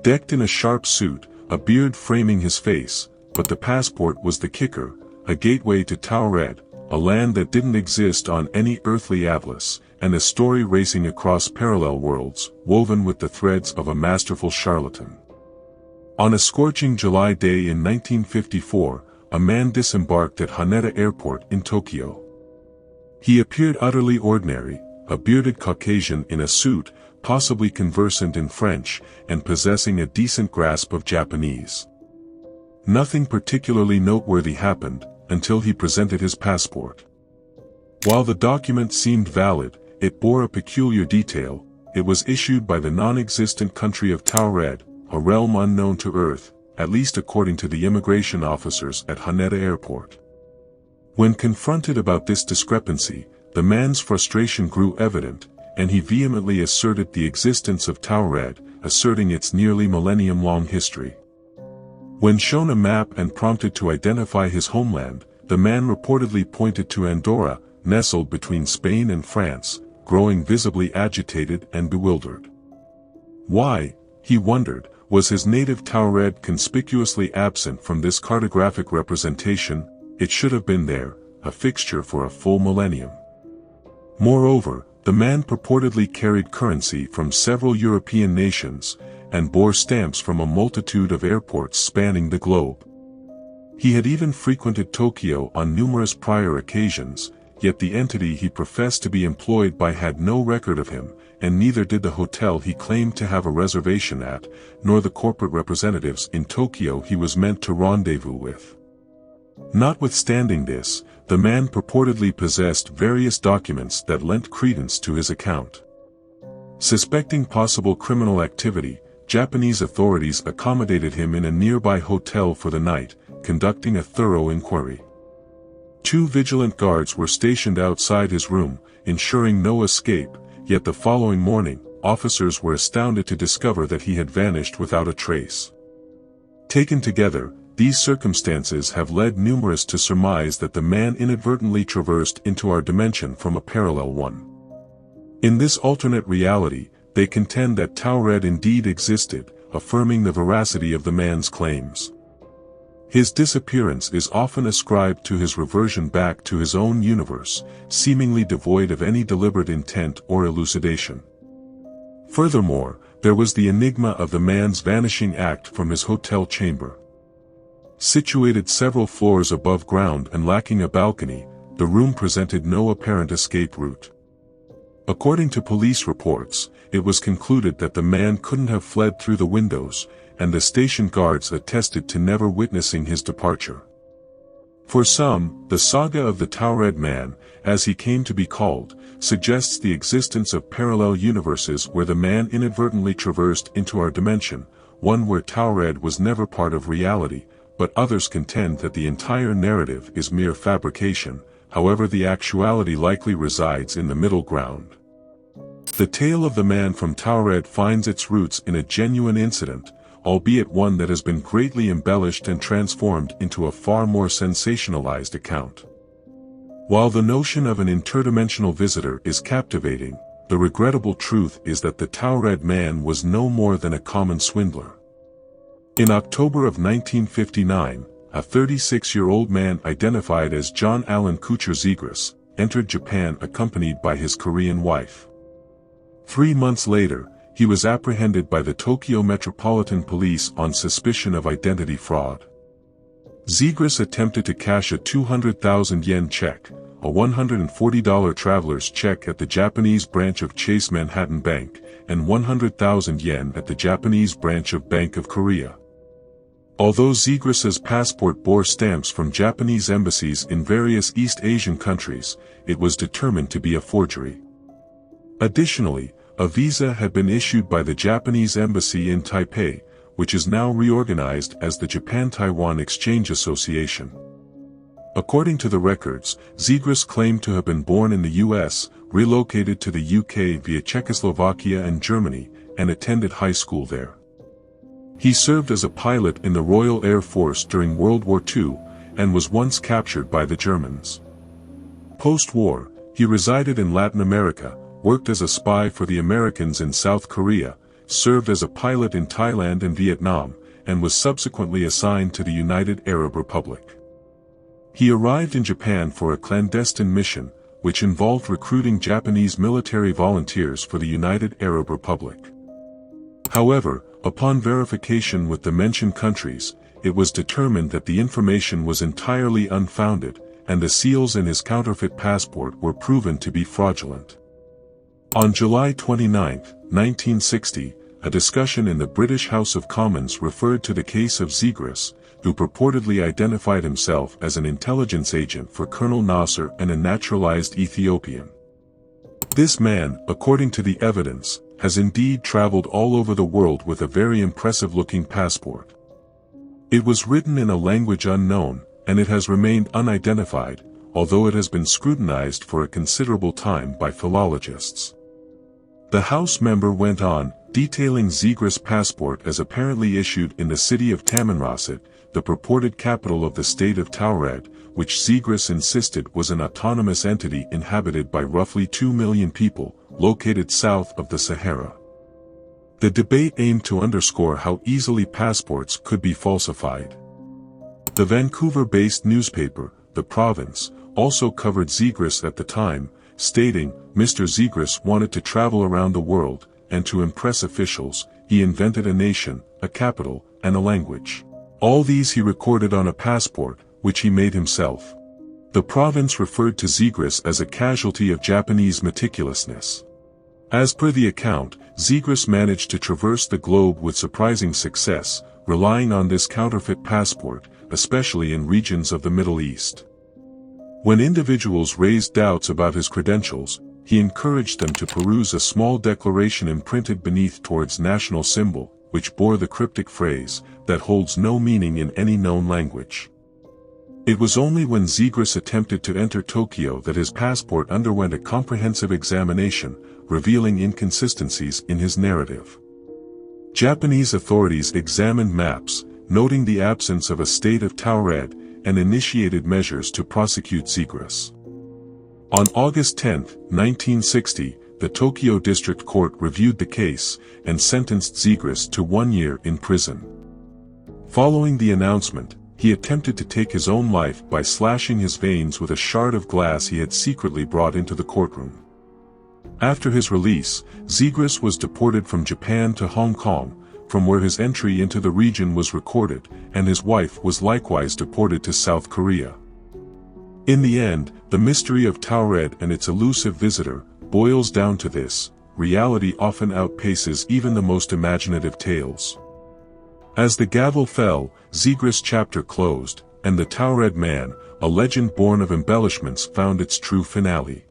Decked in a sharp suit, a beard framing his face, but the passport was the kicker, a gateway to Taured, a land that didn't exist on any earthly atlas, and a story racing across parallel worlds, woven with the threads of a masterful charlatan. On a scorching July day in 1954, a man disembarked at Haneda Airport in Tokyo. He appeared utterly ordinary, a bearded Caucasian in a suit, possibly conversant in French, and possessing a decent grasp of Japanese. Nothing particularly noteworthy happened, until he presented his passport. While the document seemed valid, it bore a peculiar detail: it was issued by the non-existent country of Taured, a realm unknown to Earth, at least according to the immigration officers at Haneda Airport. When confronted about this discrepancy, the man's frustration grew evident, and he vehemently asserted the existence of Taured, asserting its nearly millennium-long history. When shown a map and prompted to identify his homeland, the man reportedly pointed to Andorra, nestled between Spain and France, growing visibly agitated and bewildered. Why, he wondered, was his native Taured conspicuously absent from this cartographic representation? It should have been there, a fixture for a full millennium. Moreover, the man purportedly carried currency from several European nations, and bore stamps from a multitude of airports spanning the globe. He had even frequented Tokyo on numerous prior occasions, yet the entity he professed to be employed by had no record of him, and neither did the hotel he claimed to have a reservation at, nor the corporate representatives in Tokyo he was meant to rendezvous with. Notwithstanding this, the man purportedly possessed various documents that lent credence to his account. Suspecting possible criminal activity, Japanese authorities accommodated him in a nearby hotel for the night, conducting a thorough inquiry. 2 vigilant guards were stationed outside his room, ensuring no escape, yet the following morning, officers were astounded to discover that he had vanished without a trace. Taken together, these circumstances have led numerous to surmise that the man inadvertently traversed into our dimension from a parallel one. In this alternate reality, they contend that Taured indeed existed, affirming the veracity of the man's claims. His disappearance is often ascribed to his reversion back to his own universe, seemingly devoid of any deliberate intent or elucidation. Furthermore, there was the enigma of the man's vanishing act from his hotel chamber. Situated several floors above ground and lacking a balcony, the room presented no apparent escape route. According to police reports, it was concluded that the man couldn't have fled through the windows, and the station guards attested to never witnessing his departure. For some, the saga of the Taured man, as he came to be called, suggests the existence of parallel universes where the man inadvertently traversed into our dimension, one where Taured was never part of reality, but others contend that the entire narrative is mere fabrication, however the actuality likely resides in the middle ground. The tale of the man from Taured finds its roots in a genuine incident, albeit one that has been greatly embellished and transformed into a far more sensationalized account. While the notion of an interdimensional visitor is captivating, the regrettable truth is that the Taured man was no more than a common swindler. In October of 1959, a 36-year-old man identified as John Allen Kucher Zegras entered Japan accompanied by his Korean wife. 3 months later, he was apprehended by the Tokyo Metropolitan Police on suspicion of identity fraud. Zegras attempted to cash a 200,000 yen check, a $140 traveler's check at the Japanese branch of Chase Manhattan Bank, and 100,000 yen at the Japanese branch of Bank of Korea. Although Zegras's passport bore stamps from Japanese embassies in various East Asian countries, it was determined to be a forgery. Additionally, a visa had been issued by the Japanese embassy in Taipei, which is now reorganized as the Japan-Taiwan Exchange Association. According to the records, Zegras claimed to have been born in the US, relocated to the UK via Czechoslovakia and Germany, and attended high school there. He served as a pilot in the Royal Air Force during World War II, and was once captured by the Germans. Post-war, he resided in Latin America, worked as a spy for the Americans in South Korea, served as a pilot in Thailand and Vietnam, and was subsequently assigned to the United Arab Republic. He arrived in Japan for a clandestine mission, which involved recruiting Japanese military volunteers for the United Arab Republic. However, upon verification with the mentioned countries, it was determined that the information was entirely unfounded, and the seals in his counterfeit passport were proven to be fraudulent. On July 29, 1960, a discussion in the British House of Commons referred to the case of Zegras, who purportedly identified himself as an intelligence agent for Colonel Nasser and a naturalized Ethiopian. This man, according to the evidence, has indeed traveled all over the world with a very impressive-looking passport. It was written in a language unknown, and it has remained unidentified, although it has been scrutinized for a considerable time by philologists. The House member went on, detailing Zegras' passport as apparently issued in the city of Tamanrasset, the purported capital of the state of Taured, which Zegras insisted was an autonomous entity inhabited by roughly 2 million people, located south of the Sahara. The debate aimed to underscore how easily passports could be falsified. The Vancouver-based newspaper, The Province, also covered Zegras at the time, stating, "Mr. Zegras wanted to travel around the world, and to impress officials, he invented a nation, a capital, and a language. All these he recorded on a passport, which he made himself." The Province referred to Zegras as a casualty of Japanese meticulousness. As per the account, Zegras managed to traverse the globe with surprising success, relying on this counterfeit passport, especially in regions of the Middle East. When individuals raised doubts about his credentials, he encouraged them to peruse a small declaration imprinted beneath Taured's national symbol, which bore the cryptic phrase, "that holds no meaning in any known language." It was only when Zegras attempted to enter Tokyo that his passport underwent a comprehensive examination, revealing inconsistencies in his narrative. Japanese authorities examined maps, noting the absence of a state of Taured, and initiated measures to prosecute Zegras. On August 10, 1960, the Tokyo District Court reviewed the case, and sentenced Zegras to 1 year in prison. Following the announcement, he attempted to take his own life by slashing his veins with a shard of glass he had secretly brought into the courtroom. After his release, Zegras was deported from Japan to Hong Kong, from where his entry into the region was recorded, and his wife was likewise deported to South Korea. In the end, the mystery of Taured and its elusive visitor boils down to this: reality often outpaces even the most imaginative tales. As the gavel fell, Zegras' chapter closed, and the Taured man, a legend born of embellishments, found its true finale.